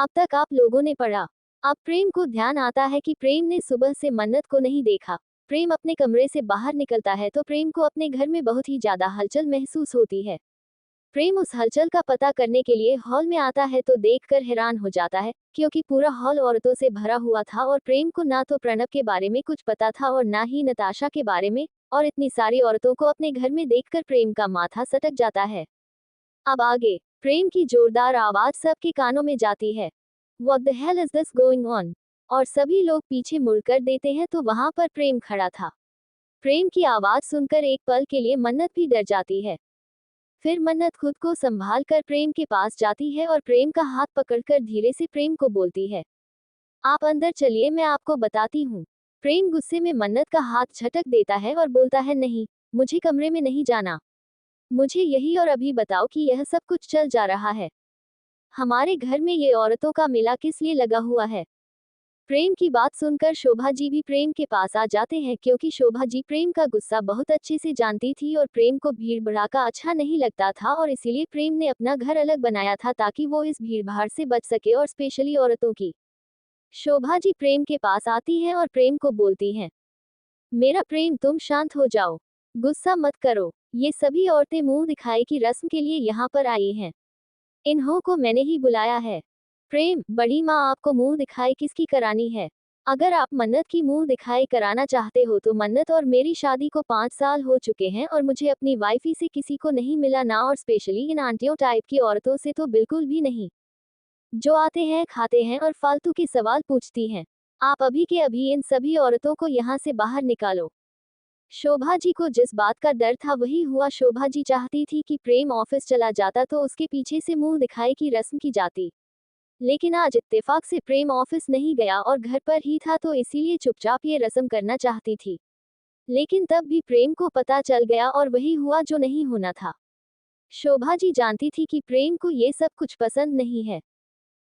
अब तक आप लोगों ने पढ़ा। अब प्रेम को ध्यान आता है कि प्रेम ने सुबह से मन्नत को नहीं देखा। प्रेम अपने कमरे से बाहर निकलता है तो प्रेम को अपने घर में बहुत ही ज्यादा हलचल महसूस होती है। प्रेम उस हलचल का पता करने के लिए हॉल में आता है तो देखकर हैरान हो जाता है, क्योंकि पूरा हॉल औरतों से भरा हुआ था और प्रेम को ना तो प्रणव के बारे में कुछ पता था और ना ही नताशा के बारे में। और इतनी सारी औरतों को अपने घर में देखकर प्रेम का माथा सटक जाता है। अब आगे प्रेम की जोरदार आवाज सबके कानों में जाती है। What the hell is this going on? और सभी लोग पीछे मुड़कर देते हैं तो वहां पर प्रेम खड़ा था। प्रेम की आवाज सुनकर एक पल के लिए मन्नत भी डर जाती है। फिर मन्नत खुद को संभाल कर प्रेम के पास जाती है और प्रेम का हाथ पकड़कर धीरे से प्रेम को बोलती है, आप अंदर चलिए, मैं आपको बताती हूँ। प्रेम गुस्से में मन्नत का हाथ झटक देता है और बोलता है, नहीं, मुझे कमरे में नहीं जाना। मुझे यही और अभी बताओ कि यह सब कुछ चल जा रहा है। हमारे घर में ये औरतों का मेला किस लिए लगा हुआ है। प्रेम की बात सुनकर शोभा जी भी प्रेम के पास आ जाते हैं, क्योंकि शोभा जी प्रेम का गुस्सा बहुत अच्छे से जानती थी और प्रेम को भीड़ भड़ाका अच्छा नहीं लगता था और इसीलिए प्रेम ने अपना घर अलग बनाया था ताकि वो इस भीड़ भाड़ से बच सके और स्पेशली औरतों की। शोभा जी प्रेम के पास आती हैं और प्रेम को बोलती हैं, मेरा प्रेम, तुम शांत हो जाओ, गुस्सा मत करो। ये सभी औरतें मुंह दिखाई की रस्म के लिए यहाँ पर आई हैं। इन्हों को मैंने ही बुलाया है। प्रेम, बड़ी माँ आपको मुंह दिखाई किसकी करानी है? अगर आप मन्नत की मुंह दिखाई कराना चाहते हो तो मन्नत और मेरी शादी को 5 साल हो चुके हैं और मुझे अपनी वाइफी से किसी को नहीं मिला ना, और स्पेशली इन आंटियों टाइप की औरतों से तो बिल्कुल भी नहीं, जो आते हैं खाते हैं और फालतू के सवाल पूछती हैं। आप अभी के अभी इन सभी औरतों को यहाँ से बाहर निकालो। शोभा जी को जिस बात का डर था वही हुआ। शोभा जी चाहती थी कि प्रेम ऑफिस चला जाता तो उसके पीछे से मुंह दिखाई की रस्म की जाती, लेकिन आज इत्तेफाक से प्रेम ऑफिस नहीं गया और घर पर ही था तो इसीलिए चुपचाप ये रस्म करना चाहती थी। लेकिन तब भी प्रेम को पता चल गया और वही हुआ जो नहीं होना था। शोभा जी जानती थी कि प्रेम को ये सब कुछ पसंद नहीं है।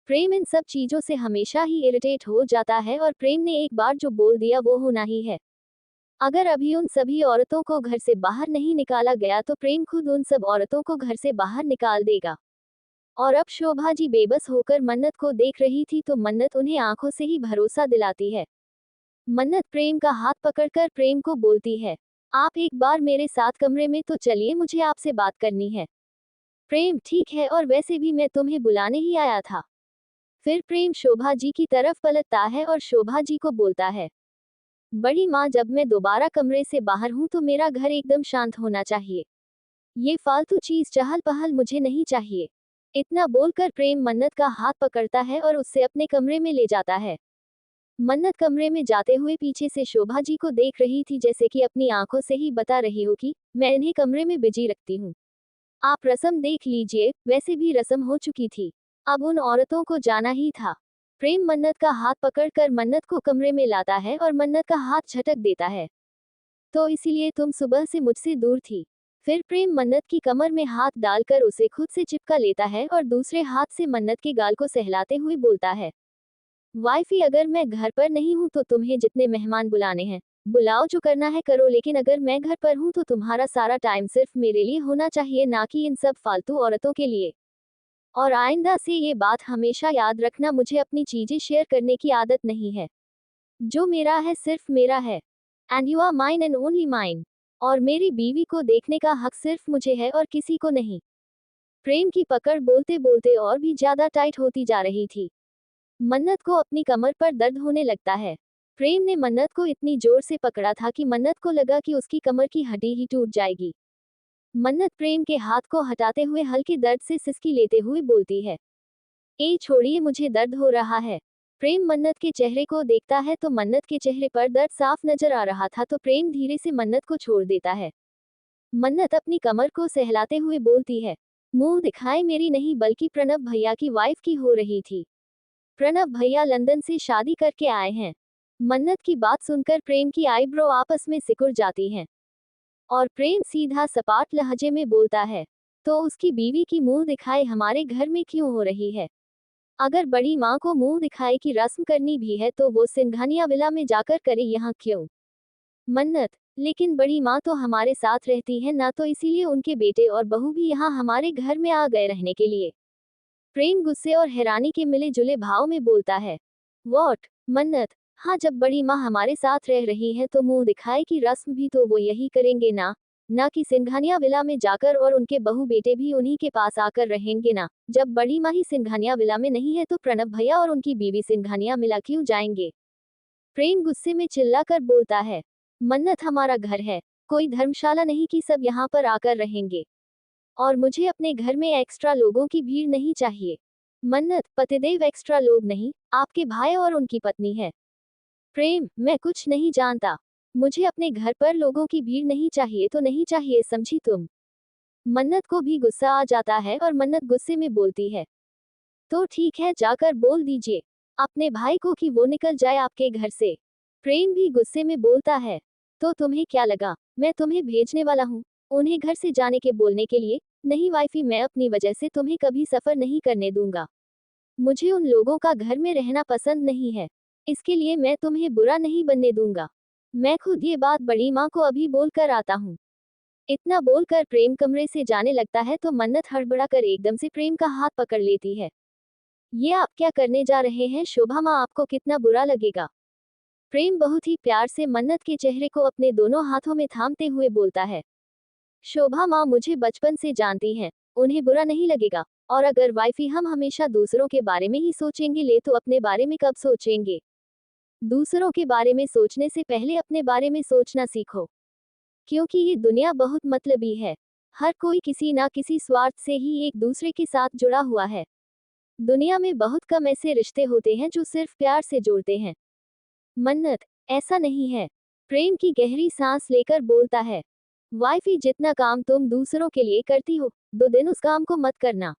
प्रेम इन सब चीजों से हमेशा ही इरिटेट हो जाता है और प्रेम ने एक बार जो बोल दिया वो होना ही है। अगर अभी उन सभी औरतों को घर से बाहर नहीं निकाला गया तो प्रेम खुद उन सब औरतों को घर से बाहर निकाल देगा। और अब शोभा जी बेबस होकर मन्नत को देख रही थी तो मन्नत उन्हें आंखों से ही भरोसा दिलाती है। मन्नत प्रेम का हाथ पकड़कर प्रेम को बोलती है, आप एक बार मेरे साथ कमरे में तो चलिए, मुझे आपसे बात करनी है। प्रेम, ठीक है, और वैसे भी मैं तुम्हें बुलाने ही आया था। फिर प्रेम शोभा जी की तरफ पलटता है और शोभा जी को बोलता है, बड़ी माँ, जब मैं दोबारा कमरे से बाहर हूँ तो मेरा घर एकदम शांत होना चाहिए। ये फालतू चीज चहल पहल मुझे नहीं चाहिए। इतना बोलकर प्रेम मन्नत का हाथ पकड़ता है और उससे अपने कमरे में ले जाता है। मन्नत कमरे में जाते हुए पीछे से शोभा जी को देख रही थी, जैसे कि अपनी आंखों से ही बता रही हो कि मैं इन्हें कमरे में बिजी रखती हूँ, आप रस्म देख लीजिए। वैसे भी रस्म हो चुकी थी, अब उन औरतों को जाना ही था। प्रेम मन्नत का हाथ पकड़कर मन्नत को कमरे में लाता है और मन्नत का हाथ झटक देता है, तो इसीलिए तुम सुबह से मुझसे दूर थी। फिर प्रेम मन्नत की कमर में हाथ डालकर उसे खुद से चिपका लेता है और दूसरे हाथ से मन्नत के गाल को सहलाते हुए बोलता है, वाइफी, अगर मैं घर पर नहीं हूँ तो तुम्हें जितने मेहमान बुलाने हैं बुलाओ, जो करना है करो, लेकिन अगर मैं घर पर हूँ तो तुम्हारा सारा टाइम सिर्फ मेरे लिए होना चाहिए, ना कि इन सब फालतू औरतों के लिए। और आइंदा से ये बात हमेशा याद रखना, मुझे अपनी चीजें शेयर करने की आदत नहीं है। जो मेरा है सिर्फ मेरा है, and you are mine and only mine. और मेरी बीवी को देखने का हक सिर्फ मुझे है और किसी को नहीं। प्रेम की पकड़ बोलते बोलते और भी ज्यादा टाइट होती जा रही थी। मन्नत को अपनी कमर पर दर्द होने लगता है। प्रेम ने मन्नत को इतनी जोर से पकड़ा था कि मन्नत को लगा कि उसकी कमर की हड्डी ही टूट जाएगी। मन्नत प्रेम के हाथ को हटाते हुए हल्के दर्द से सिसकी लेते हुए बोलती है, ए छोड़िए, मुझे दर्द हो रहा है। प्रेम मन्नत के चेहरे को देखता है तो मन्नत के चेहरे पर दर्द साफ नजर आ रहा था, तो प्रेम धीरे से मन्नत को छोड़ देता है। मन्नत अपनी कमर को सहलाते हुए बोलती है, मुंह दिखाए मेरी नहीं बल्कि प्रणव भैया की वाइफ की हो रही थी। प्रणव भैया लंदन से शादी करके आए हैं। मन्नत की बात सुनकर प्रेम की आईब्रो आपस में सिकुड़ जाती हैं और प्रेम सीधा सपाट लहजे में बोलता है, तो उसकी बीवी की मुंह दिखाए हमारे घर में क्यों हो रही है? अगर बड़ी माँ को मुंह दिखाई की रस्म करनी भी है तो वो सिंघानिया विला में जाकर करे, यहाँ क्यों? मन्नत, लेकिन बड़ी माँ तो हमारे साथ रहती है ना, तो इसीलिए उनके बेटे और बहू भी यहाँ हमारे घर में आ गए रहने के लिए। प्रेम गुस्से और हैरानी के मिले जुले भाव में बोलता है। वॉट? मन्नत, हाँ जब बड़ी माँ हमारे साथ रह रही है तो मुंह दिखाए की रस्म भी तो वो यही करेंगे ना कि सिंघानिया विला में जाकर, और उनके बहू बेटे भी उन्हीं के पास आकर रहेंगे ना। जब बड़ी माँ ही सिंघानिया विला में नहीं है तो प्रणव भैया और उनकी बीवी सिंघानिया मिला क्यों जाएंगे? प्रेम गुस्से में चिल्लाकर बोलता है। मन्नत, हमारा घर है, कोई धर्मशाला नहीं कि सब यहाँ पर आकर रहेंगे। और मुझे अपने घर में एक्स्ट्रा लोगों की भीड़ नहीं चाहिए। मन्नत, पतिदेव एक्स्ट्रा लोग नहीं, आपके भाई और उनकी पत्नी है। प्रेम, मैं कुछ नहीं जानता, मुझे अपने घर पर लोगों की भीड़ नहीं चाहिए तो नहीं चाहिए, समझी तुम? मन्नत को भी गुस्सा आ जाता है और मन्नत गुस्से में बोलती है। तो ठीक है, जाकर बोल दीजिए अपने भाई को कि वो निकल जाए आपके घर से। प्रेम भी गुस्से में बोलता है। तो तुम्हें क्या लगा मैं तुम्हें भेजने वाला हूँ उन्हें घर से जाने के बोलने के लिए? नहीं वाइफी, मैं अपनी वजह से तुम्हें कभी सफर नहीं करने दूंगा। मुझे उन लोगों का घर में रहना पसंद नहीं है, इसके लिए मैं तुम्हें बुरा नहीं बनने दूंगा। मैं खुद ये बात बड़ी माँ को अभी बोल कर आता हूँ। इतना बोलकर प्रेम कमरे से जाने लगता है तो मन्नत हड़बड़ा कर एकदम से प्रेम का हाथ पकड़ लेती है। ये आप क्या करने जा रहे हैं शोभा माँ, आपको कितना बुरा लगेगा? प्रेम बहुत ही प्यार से मन्नत के चेहरे को अपने दोनों हाथों में थामते हुए बोलता है। शोभा माँ मुझे बचपन से जानती हैं, उन्हें बुरा नहीं लगेगा। और अगर वाइफी हम हमेशा दूसरों के बारे में ही सोचेंगे ले तो अपने बारे में कब सोचेंगे? दूसरों के बारे में सोचने से पहले अपने बारे में सोचना सीखो, क्योंकि ये दुनिया बहुत मतलबी है। हर कोई किसी ना किसी स्वार्थ से ही एक दूसरे के साथ जुड़ा हुआ है। दुनिया में बहुत कम ऐसे रिश्ते होते हैं जो सिर्फ प्यार से जोड़ते हैं। मन्नत, ऐसा नहीं है। प्रेम की गहरी सांस लेकर बोलता है। वाइफी, जितना काम तुम दूसरों के लिए करती हो, 2 दिन उस काम को मत करना।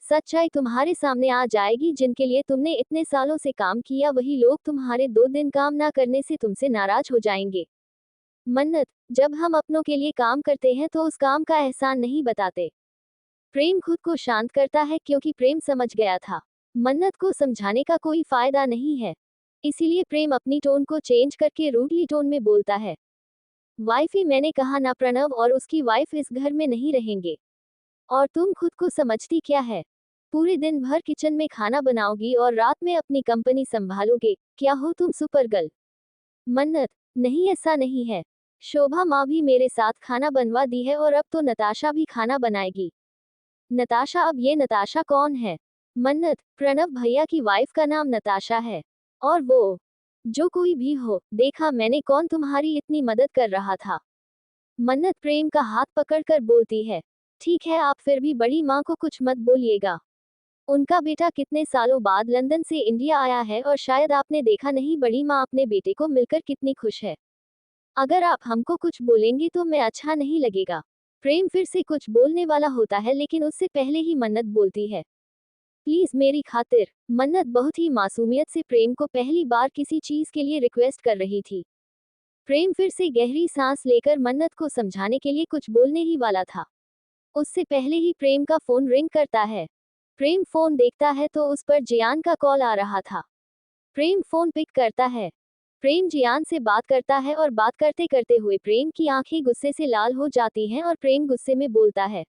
सच्चाई तुम्हारे सामने आ जाएगी, जिनके लिए तुमने इतने सालों से काम किया वही लोग तुम्हारे 2 दिन काम ना करने से तुमसे नाराज हो जाएंगे। मन्नत, जब हम अपनों के लिए काम करते हैं तो उस काम का एहसान नहीं बताते। प्रेम खुद को शांत करता है क्योंकि प्रेम समझ गया था मन्नत को समझाने का कोई फायदा नहीं है। इसीलिए प्रेम अपनी टोन को चेंज करके रूडली टोन में बोलता है। वाइफी, मैंने कहा ना प्रणव और उसकी वाइफ इस घर में नहीं रहेंगे। और तुम खुद को समझती क्या है? पूरे दिन भर किचन में खाना बनाओगी और रात में अपनी कंपनी संभालोगे, क्या हो तुम सुपर गर्ल? मन्नत, नहीं ऐसा नहीं है। शोभा माँ भी मेरे साथ खाना बनवा दी है और अब तो नताशा भी खाना बनाएगी। नताशा? अब ये नताशा कौन है? मन्नत, प्रणव भैया की वाइफ का नाम नताशा है। और वो जो कोई भी हो, देखा मैंने कौन तुम्हारी इतनी मदद कर रहा था। मन्नत प्रेम का हाथ पकड़कर बोलती है। ठीक है, आप फिर भी बड़ी माँ को कुछ मत बोलिएगा। उनका बेटा कितने सालों बाद लंदन से इंडिया आया है और शायद आपने देखा नहीं बड़ी माँ अपने बेटे को मिलकर कितनी खुश है। अगर आप हमको कुछ बोलेंगी तो मैं अच्छा नहीं लगेगा। प्रेम फिर से कुछ बोलने वाला होता है लेकिन उससे पहले ही मन्नत बोलती है। प्लीज मेरी खातिर। मन्नत बहुत ही मासूमियत से प्रेम को पहली बार किसी चीज के लिए रिक्वेस्ट कर रही थी। प्रेम फिर से गहरी सांस लेकर मन्नत को समझाने के लिए कुछ बोलने ही वाला था, उससे पहले ही प्रेम का फोन रिंग करता है। प्रेम फोन देखता है तो उस पर जियान का कॉल आ रहा था। प्रेम फोन पिक करता है। प्रेम जियान से बात करता है और बात करते करते हुए प्रेम की आंखें गुस्से से लाल हो जाती हैं और प्रेम गुस्से में बोलता है,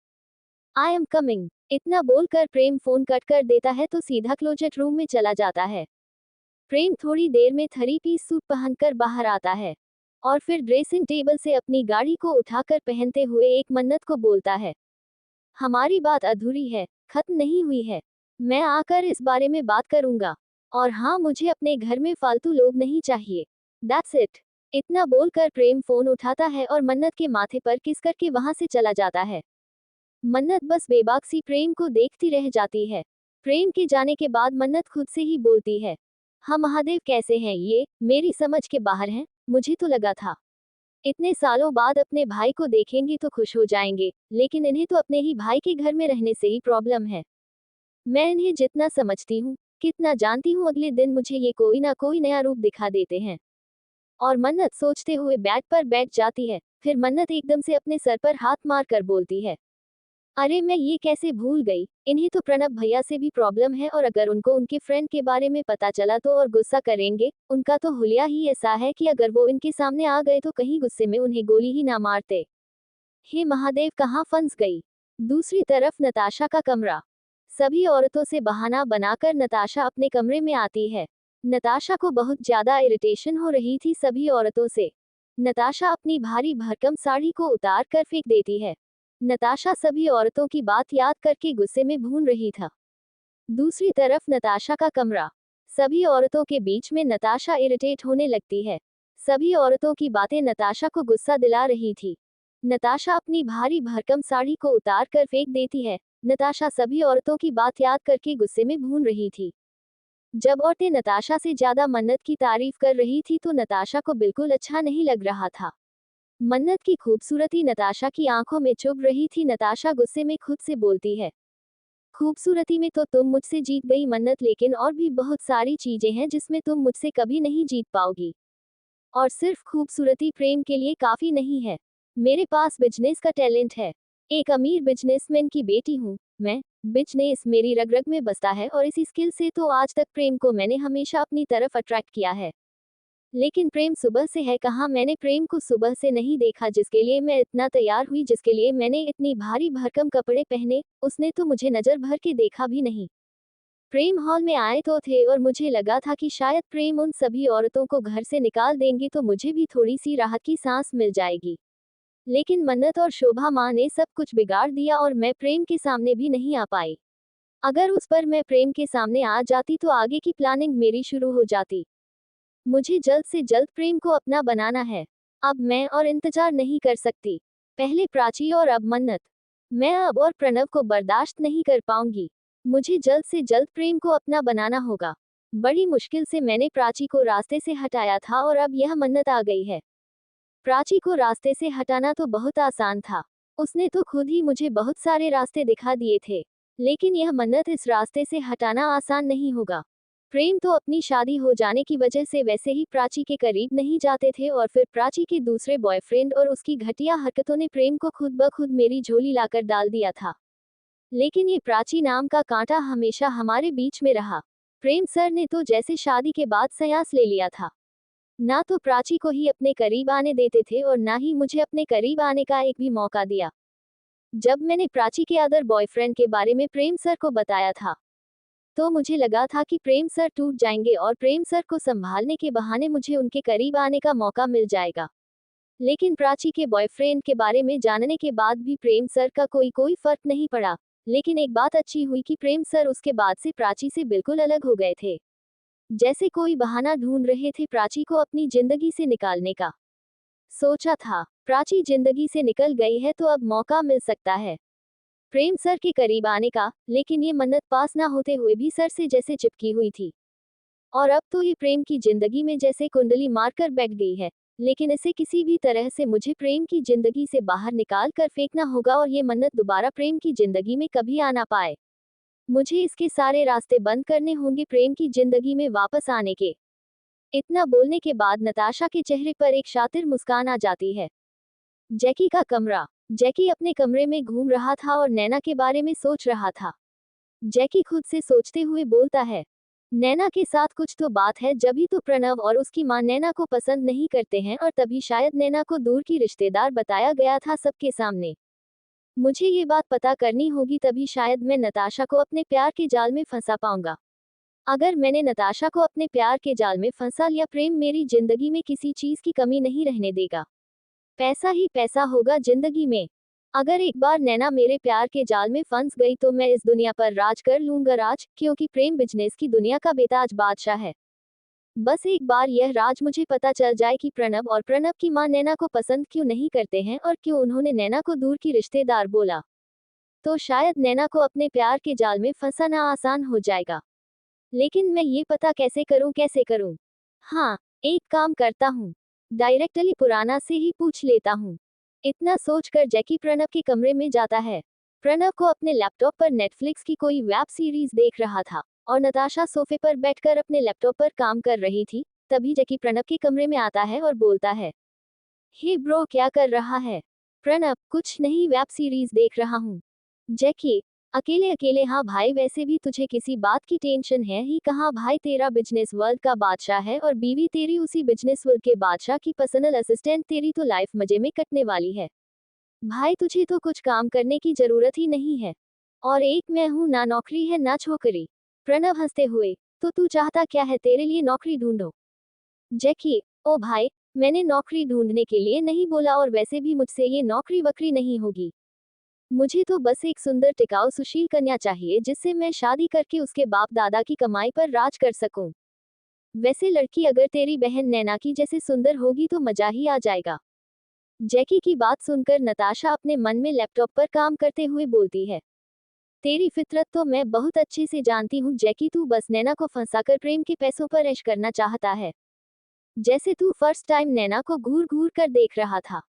आई एम कमिंग। इतना बोलकर प्रेम फोन कट कर देता है तो सीधा क्लोजेट रूम में चला जाता है। प्रेम थोड़ी देर में 3 पीस सूट पहनकर बाहर आता है और फिर ड्रेसिंग टेबल से अपनी गाड़ी को उठाकर पहनते हुए एक मन्नत को बोलता है, हमारी बात अधूरी है, खत्म नहीं हुई है। मैं आकर इस बारे में बात करूंगा। और हाँ, मुझे अपने घर में फालतू लोग नहीं चाहिए। That's it. इतना बोलकर प्रेम फोन उठाता है और मन्नत के माथे पर किस करके वहां से चला जाता है। मन्नत बस बेबाक सी प्रेम को देखती रह जाती है। प्रेम के जाने के बाद मन्नत खुद से ही बोलती है, हाँ महादेव, कैसे हैं ये? मेरी समझ के बाहर हैं। मुझे तो लगा था इतने सालों बाद अपने भाई को देखेंगे तो खुश हो जाएंगे, लेकिन इन्हें तो अपने ही भाई के घर में रहने से ही प्रॉब्लम है। मैं इन्हें जितना समझती हूँ, कितना जानती हूँ, अगले दिन मुझे ये कोई ना कोई नया रूप दिखा देते हैं। और मन्नत सोचते हुए बेड पर बैठ जाती है। फिर मन्नत एकदम से अपने सर पर हाथ मार कर बोलती है, अरे मैं ये कैसे भूल गई, इन्हें तो प्रणब भैया से भी प्रॉब्लम है और अगर उनको उनके फ्रेंड के बारे में पता चला तो और गुस्सा करेंगे। उनका तो हुलिया ही ऐसा है कि अगर वो इनके सामने आ गए तो कहीं गुस्से में उन्हें गोली ही ना मारते। हे महादेव, कहाँ फंस गई। दूसरी तरफ नताशा का कमरा। सभी औरतों से बहाना बनाकर नताशा अपने कमरे में आती है। नताशा को बहुत ज्यादा इरिटेशन हो रही थी सभी औरतों से। नताशा अपनी भारी भरकम साड़ी को उतार कर फेंक देती है। नताशा सभी औरतों की बात याद करके गुस्से में भून रही था। दूसरी तरफ नताशा का कमरा। सभी औरतों के बीच में नताशा इरिटेट होने लगती है। सभी औरतों की बातें नताशा को गुस्सा दिला रही थी। नताशा अपनी भारी भरकम साड़ी को उतार कर फेंक देती है। नताशा सभी औरतों की बात याद करके गुस्से में भून रही थी। जब औरतें नताशा से ज्यादा मन्नत की तारीफ कर रही थी तो नताशा को बिल्कुल अच्छा नहीं लग रहा था। मन्नत की खूबसूरती नताशा की आंखों में चुभ रही थी। नताशा गुस्से में खुद से बोलती है, खूबसूरती में तो तुम मुझसे जीत गई मन्नत, लेकिन और भी बहुत सारी चीजें हैं जिसमें तुम मुझसे कभी नहीं जीत पाओगी। और सिर्फ खूबसूरती प्रेम के लिए काफी नहीं है। मेरे पास बिजनेस का टैलेंट है। एक अमीर बिजनेसमैन की बेटी हूँ मैं। बिजनेस मेरी रग रग में बसता है और इसी स्किल से तो आज तक प्रेम को मैंने हमेशा अपनी तरफ अट्रैक्ट किया है। लेकिन प्रेम सुबह से है कहाँ। मैंने प्रेम को सुबह से नहीं देखा, जिसके लिए मैं इतना तैयार हुई, जिसके लिए मैंने इतनी भारी भरकम कपड़े पहने, उसने तो मुझे नजर भर के देखा भी नहीं। प्रेम हॉल में आए तो थे और मुझे लगा था कि शायद प्रेम उन सभी औरतों को घर से निकाल देंगे तो मुझे भी थोड़ी सी राहत की सांस मिल जाएगी। लेकिन मन्नत और शोभा माँ ने सब कुछ बिगाड़ दिया और मैं प्रेम के सामने भी नहीं आ पाई। अगर उस पर मैं प्रेम के सामने आ जाती तो आगे की प्लानिंग मेरी शुरू हो जाती। मुझे जल्द से जल्द प्रेम को अपना बनाना है। अब मैं और इंतजार नहीं कर सकती। पहले प्राची और अब मन्नत। मैं अब और प्रणव को बर्दाश्त नहीं कर पाऊंगी। मुझे जल्द से जल्द प्रेम को अपना बनाना होगा। बड़ी मुश्किल से मैंने प्राची को रास्ते से हटाया था और अब यह मन्नत आ गई है। प्राची को रास्ते से हटाना तो बहुत आसान था। उसने तो खुद ही मुझे बहुत सारे रास्ते दिखा दिए थे। लेकिन यह मन्नत इस रास्ते से हटाना आसान नहीं होगा। प्रेम तो अपनी शादी हो जाने की वजह से वैसे ही प्राची के करीब नहीं जाते थे और फिर प्राची के दूसरे बॉयफ्रेंड और उसकी घटिया हरकतों ने प्रेम को खुद ब खुद मेरी झोली लाकर डाल दिया था। लेकिन ये प्राची नाम का कांटा हमेशा हमारे बीच में रहा। प्रेम सर ने तो जैसे शादी के बाद संन्यास ले लिया था। ना तो प्राची को ही अपने करीब आने देते थे और ना ही मुझे अपने करीब आने का एक भी मौका दिया। जब मैंने प्राची के अदर बॉयफ्रेंड के बारे में प्रेम सर को बताया था तो मुझे लगा था कि प्रेम सर टूट जाएंगे और प्रेम सर को संभालने के बहाने मुझे उनके करीब आने का मौका मिल जाएगा। लेकिन प्राची के बॉयफ्रेंड के बारे में जानने के बाद भी प्रेम सर का कोई फर्क नहीं पड़ा। लेकिन एक बात अच्छी हुई कि प्रेम सर उसके बाद से प्राची से बिल्कुल अलग हो गए थे। जैसे कोई बहाना ढूंढ रहे थे प्राची को अपनी जिंदगी से निकालने का। सोचा था प्राची जिंदगी से निकल गई है तो अब मौका मिल सकता है प्रेम सर के करीब आने का। लेकिन ये मन्नत पास ना होते हुए भी सर से जैसे चिपकी हुई थी। और अब तो ये प्रेम की जिंदगी में जैसे कुंडली मारकर बैठ गई है। लेकिन इसे किसी भी तरह से मुझे प्रेम की जिंदगी से बाहर निकाल कर फेंकना होगा और ये मन्नत दोबारा प्रेम की जिंदगी में कभी आ ना पाए। मुझे इसके सारे रास्ते बंद करने होंगे प्रेम की जिंदगी में वापस आने के। इतना बोलने के बाद नताशा के चेहरे पर एक शातिर मुस्कान आ जाती है। जैकी का कमरा। जैकी अपने कमरे में घूम रहा था और नैना के बारे में सोच रहा था। जैकी खुद से सोचते हुए बोलता है, नैना के साथ कुछ तो बात है, जभी तो प्रणव और उसकी मां नैना को पसंद नहीं करते हैं और तभी शायद नैना को दूर की रिश्तेदार बताया गया था सबके सामने। मुझे ये बात पता करनी होगी, तभी शायद मैं नताशा को अपने प्यार के जाल में फंसा पाऊंगा। अगर मैंने नताशा को अपने प्यार के जाल में फंसा लिया, प्रेम मेरी जिंदगी में किसी चीज की कमी नहीं रहने देगा। पैसा ही पैसा होगा जिंदगी में। अगर एक बार नैना मेरे प्यार के जाल में फंस गई तो मैं इस दुनिया पर राज कर लूंगा राज, क्योंकि प्रेम बिजनेस की दुनिया का बेताज बादशाह है। बस एक बार यह राज मुझे पता चल जाए कि प्रणव और प्रणव की मां नैना को पसंद क्यों नहीं करते हैं और क्यों उन्होंने नैना को दूर की रिश्तेदार बोला, तो शायद नैना को अपने प्यार के जाल में फंसाना आसान हो जाएगा। लेकिन मैं ये पता कैसे करूं? हाँ, एक काम करता हूँ, डायरेक्टली पुराना से ही पूछ लेता हूँ। इतना सोचकर जैकी प्रणव के कमरे में जाता है। प्रणव को अपने लैपटॉप पर नेटफ्लिक्स की कोई वेब सीरीज देख रहा था और नताशा सोफे पर बैठकर अपने लैपटॉप पर काम कर रही थी। तभी जैकी प्रणव के कमरे में आता है और बोलता है, हे ब्रो, क्या कर रहा है? प्रणव, कुछ नहीं, वेब सीरीज देख रहा हूँ। जैकी, अकेले अकेले? हाँ भाई, वैसे भी तुझे किसी बात की टेंशन है ही कहाँ भाई, तेरा बिजनेस वर्ल्ड का बादशाह है और बीवी तेरी उसी बिजनेस वर्ल्ड के बादशाह की पर्सनल असिस्टेंट, तेरी तो लाइफ मजे में कटने वाली है। भाई तुझे तो कुछ काम करने की जरूरत ही नहीं है। और एक मैं हूँ, ना नौकरी है ना छोकरी। प्रणव हंसते हुए, तो तू चाहता क्या है, तेरे लिए नौकरी ढूंढो? जैकी, ओ भाई, मैंने नौकरी ढूंढने के लिए नहीं बोला, और वैसे भी मुझसे ये नौकरी वकरी नहीं होगी। मुझे तो बस एक सुंदर टिकाऊ सुशील कन्या चाहिए, जिससे मैं शादी करके उसके बाप दादा की कमाई पर राज कर सकूं। वैसे लड़की अगर तेरी बहन नैना की जैसे सुंदर होगी तो मजा ही आ जाएगा। जैकी की बात सुनकर नताशा अपने मन में लैपटॉप पर काम करते हुए बोलती है, तेरी फितरत तो मैं बहुत अच्छे से जानती हूँ जैकी, तू बस नैना को फंसाकर प्रेम के पैसों पर ऐश करना चाहता है। जैसे तू फर्स्ट टाइम नैना को घूर घूर कर देख रहा था,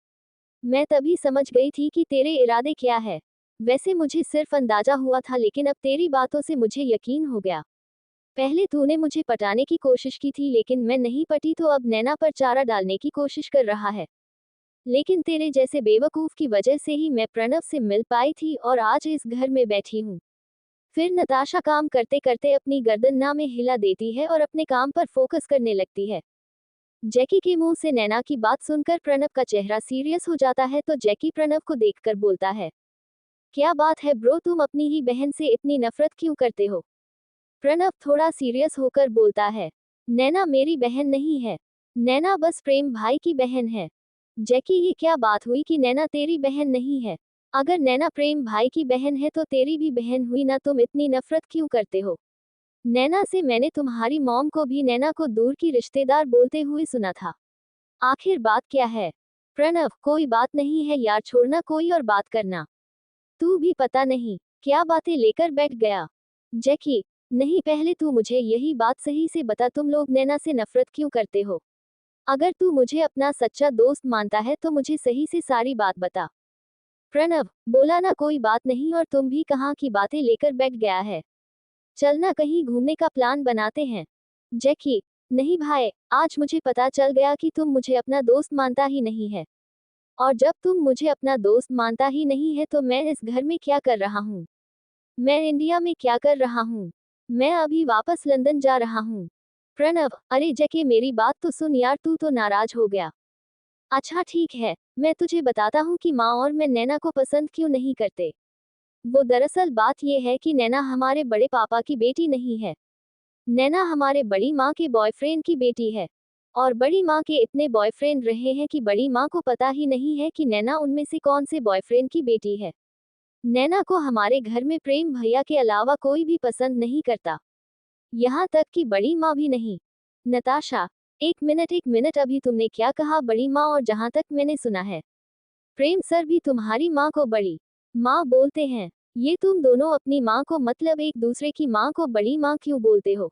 मैं तभी समझ गई थी कि तेरे इरादे क्या है। वैसे मुझे सिर्फ अंदाजा हुआ था, लेकिन अब तेरी बातों से मुझे यकीन हो गया। पहले तूने मुझे पटाने की कोशिश की थी, लेकिन मैं नहीं पटी, तो अब नैना पर चारा डालने की कोशिश कर रहा है। लेकिन तेरे जैसे बेवकूफ की वजह से ही मैं प्रणव से मिल पाई थी और आज इस घर में बैठी हूँ। फिर नताशा काम करते करते अपनी गर्दन ना में हिला देती है और अपने काम पर फोकस करने लगती है। जैकी के मुंह से नैना की बात सुनकर प्रणव का चेहरा सीरियस हो जाता है, तो जैकी प्रणव को देखकर बोलता है, क्या बात है ब्रो, तुम अपनी ही बहन से इतनी नफरत क्यों करते हो? प्रणव थोड़ा सीरियस होकर बोलता है, नैना मेरी बहन नहीं है। नैना बस प्रेम भाई की बहन है। जैकी, ये क्या बात हुई कि नैना तेरी बहन नहीं है? अगर नैना प्रेम भाई की बहन है तो तेरी भी बहन हुई ना, तुम इतनी नफरत क्यों करते हो? नैना से मैंने तुम्हारी मॉम को भी नैना को दूर की रिश्तेदार बोलते हुए सुना था। आखिर बात क्या है? प्रणव, कोई बात नहीं है यार, छोड़ना कोई और बात करना। तू भी पता नहीं क्या बातें लेकर बैठ गया। जैकी, नहीं, पहले तू मुझे यही बात सही से बता, तुम लोग नैना से नफरत क्यों करते हो? अगर तू मुझे अपना सच्चा दोस्त मानता है तो मुझे सही से सारी बात बता। प्रणव बोला, ना कोई बात नहीं, और तुम भी कहाँ की बातें लेकर बैठ गया है? चलना कहीं घूमने का प्लान बनाते हैं। जैकी, नहीं भाई, आज मुझे पता चल गया कि तुम मुझे अपना दोस्त मानता ही नहीं है। और जब तुम मुझे अपना दोस्त मानता ही नहीं है तो मैं इस घर में क्या कर रहा हूँ? मैं इंडिया में क्या कर रहा हूँ? मैं अभी वापस लंदन जा रहा हूँ। प्रणव, अरे जैकी, मेरी बात तो सुन यार, तू तो नाराज हो गया। अच्छा ठीक है, मैं तुझे बताता हूँ कि माँ और मैं नैना को पसंद क्यों नहीं करते। वो दरअसल बात ये है कि नैना हमारे बड़े पापा की बेटी नहीं है। नैना हमारे बड़ी माँ के बॉयफ्रेंड की बेटी है। और बड़ी माँ के इतने बॉयफ्रेंड रहे हैं कि बड़ी माँ को पता ही नहीं है कि नैना उनमें से कौन से बॉयफ्रेंड की बेटी है। नैना को हमारे घर में प्रेम भैया के अलावा कोई भी पसंद नहीं करता, यहाँ तक कि बड़ी माँ भी नहीं। नताशा, एक मिनट, अभी तुमने क्या कहा, बड़ी माँ? और जहाँ तक मैंने सुना है, प्रेम सर भी तुम्हारी माँ को बड़ी माँ बोलते हैं। ये तुम दोनों अपनी माँ को, मतलब एक दूसरे की माँ को बड़ी माँ क्यों बोलते हो?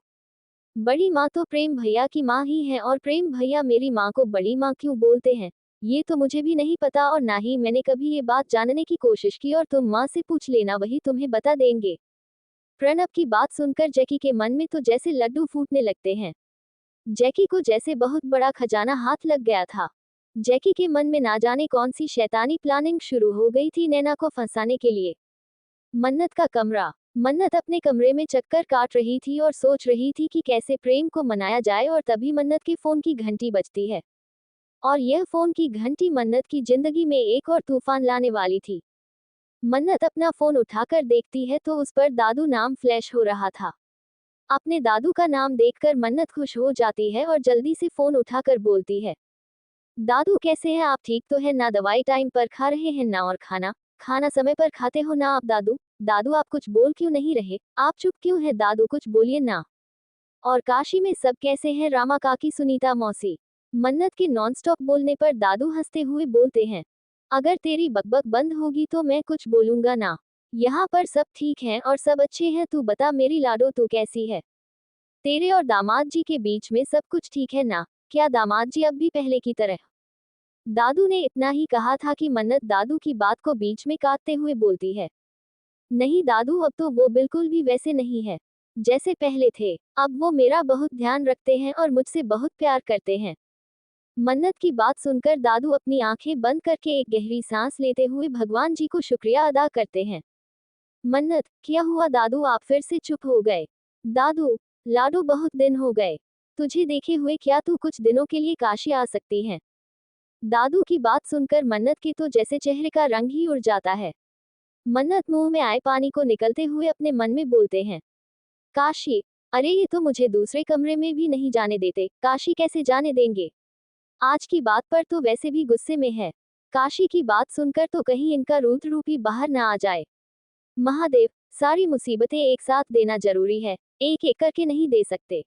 बड़ी माँ तो प्रेम भैया की माँ ही है, और प्रेम भैया मेरी माँ को बड़ी माँ क्यों बोलते हैं, ये तो मुझे भी नहीं पता, और ना ही मैंने कभी ये बात जानने की कोशिश की, और तुम माँ से पूछ लेना, वही तुम्हें बता देंगे। प्रणव की बात सुनकर जैकी के मन में तो जैसे लड्डू फूटने लगते हैं। जैकी को जैसे बहुत बड़ा खजाना हाथ लग गया था। जैकी के मन में ना जाने कौन सी शैतानी प्लानिंग शुरू हो गई थी नैना को फंसाने के लिए। मन्नत का कमरा। मन्नत अपने कमरे में चक्कर काट रही थी और सोच रही थी कि कैसे प्रेम को मनाया जाए, और तभी मन्नत के फोन की घंटी बजती है। और यह फोन की घंटी मन्नत की जिंदगी में एक और तूफान लाने वाली थी। मन्नत अपना फोन उठाकर देखती है तो उस पर दादू नाम फ्लैश हो रहा था। अपने दादू का नाम देखकर मन्नत खुश हो जाती है और जल्दी से फोन उठाकर बोलती है, दादू कैसे हैं आप, ठीक तो है ना? दवाई टाइम पर खा रहे हैं ना? और खाना खाना समय पर खाते हो ना आप दादू? दादू आप कुछ बोल क्यों नहीं रहे, आप चुप क्यों है दादू, कुछ बोलिए ना। और काशी में सब कैसे हैं, रामा काकी, सुनीता मौसी? मन्नत के नॉनस्टॉप बोलने पर दादू हंसते हुए बोलते हैं, अगर तेरी बकबक बंद होगी तो मैं कुछ बोलूंगा ना। यहाँ पर सब ठीक हैं और सब अच्छे हैं, तू बता मेरी लाडो, तू कैसी है? तेरे और दामाद जी के बीच में सब कुछ ठीक है ना? क्या दामाद जी अब भी पहले की तरह? दादू ने इतना ही कहा था कि मन्नत दादू की बात को बीच में काटते हुए बोलती है, नहीं दादू, अब तो वो बिल्कुल भी वैसे नहीं है जैसे पहले थे। अब वो मेरा बहुत ध्यान रखते हैं और मुझसे बहुत प्यार करते हैं। मन्नत की बात सुनकर दादू अपनी आंखें बंद करके एक गहरी सांस लेते हुए भगवान जी को शुक्रिया अदा करते हैं। मन्नत, क्या हुआ दादू, आप फिर से चुप हो गए? दादू, लाडो, बहुत दिन हो गए तुझे देखे हुए, क्या तू कुछ दिनों के लिए काशी आ सकती है? दादू की बात सुनकर मन्नत के तो जैसे चेहरे का रंग ही उड़ जाता है। मन्नत मुंह में आए पानी को निकलते हुए अपने मन में बोलते हैं। काशी, अरे ये तो मुझे दूसरे कमरे में भी नहीं जाने देते, काशी कैसे जाने देंगे। आज की बात पर तो वैसे भी गुस्से में है। काशी की बात सुनकर तो कहीं इनका रुद्र रूपी बाहर ना आ जाए। महादेव, सारी मुसीबतें एक साथ देना जरूरी है, एक एक करके नहीं दे सकते।